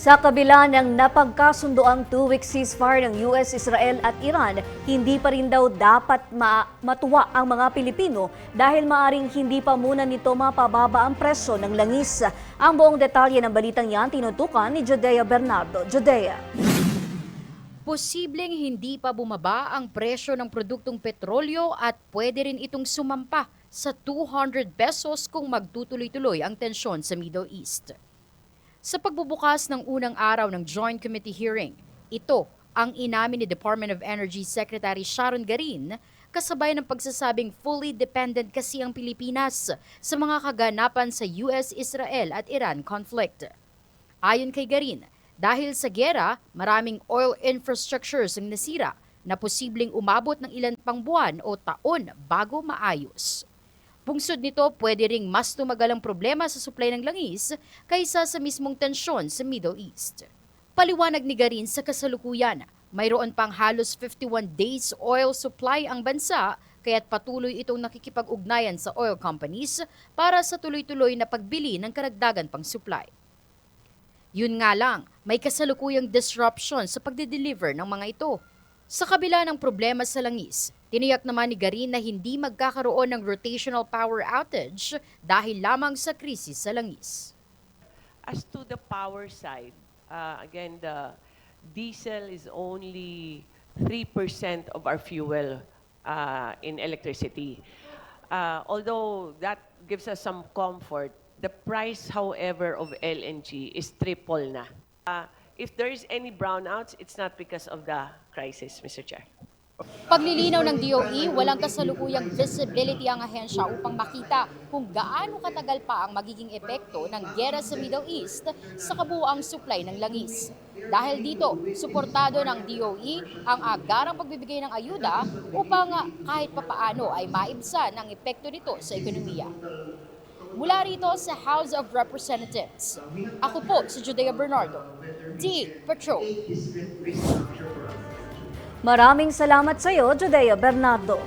Sa kabila ng napagkasundoang two-week ceasefire ng US, Israel at Iran, hindi pa rin daw dapat matuwa ang mga Pilipino dahil maaring hindi pa muna nito mapababa ang presyo ng langis. Ang buong detalye ng balitang yan tinutukan ni Judea Bernardo. Judea. Posibleng hindi pa bumaba ang presyo ng produktong petrolyo at pwede rin itong sumampa sa 200 pesos kung magtutuloy-tuloy ang tensyon sa Middle East. Sa pagbubukas ng unang araw ng Joint Committee hearing, ito ang inamin ni Department of Energy Secretary Sharon Garin kasabay ng pagsasabing fully dependent kasi ang Pilipinas sa mga kaganapan sa US, Israel at Iran conflict. Ayon kay Garin, dahil sa gera, maraming oil infrastructures ang nasira na posibleng umabot ng ilan pang buwan o taon bago maayos. Bungsod nito, pwede ring mas tumagal ang problema sa supply ng langis kaysa sa mismong tensyon sa Middle East. Paliwanag ni Garin sa kasalukuyan, mayroon pang halos 51 days oil supply ang bansa kaya't patuloy itong nakikipag-ugnayan sa oil companies para sa tuloy-tuloy na pagbili ng karagdagan pang supply. Yun nga lang, may kasalukuyang disruption sa pagde-deliver ng mga ito. Sa kabila ng problema sa langis, tiniyak naman ni Garin na hindi magkakaroon ng rotational power outage dahil lamang sa krisis sa langis. As to the power side, again, the diesel is only 3% of our fuel in electricity. Although that gives us some comfort, the price, however, of LNG is triple na. If there is any brownouts, it's not because of the crisis, Mr. Chair. Paglilinaw ng DOE, walang kasalukuyang visibility ang ahensya upang makita kung gaano katagal pa ang magiging epekto ng giyera sa Middle East sa kabuuang supply ng langis. Dahil dito, suportado ng DOE ang agarang pagbibigay ng ayuda upang kahit papaano ay maibsan ang epekto nito sa ekonomiya. Mula rito sa House of Representatives, ako po si Judea Bernardo, D. Patrol. Maraming salamat sa iyo, Judea Bernardo.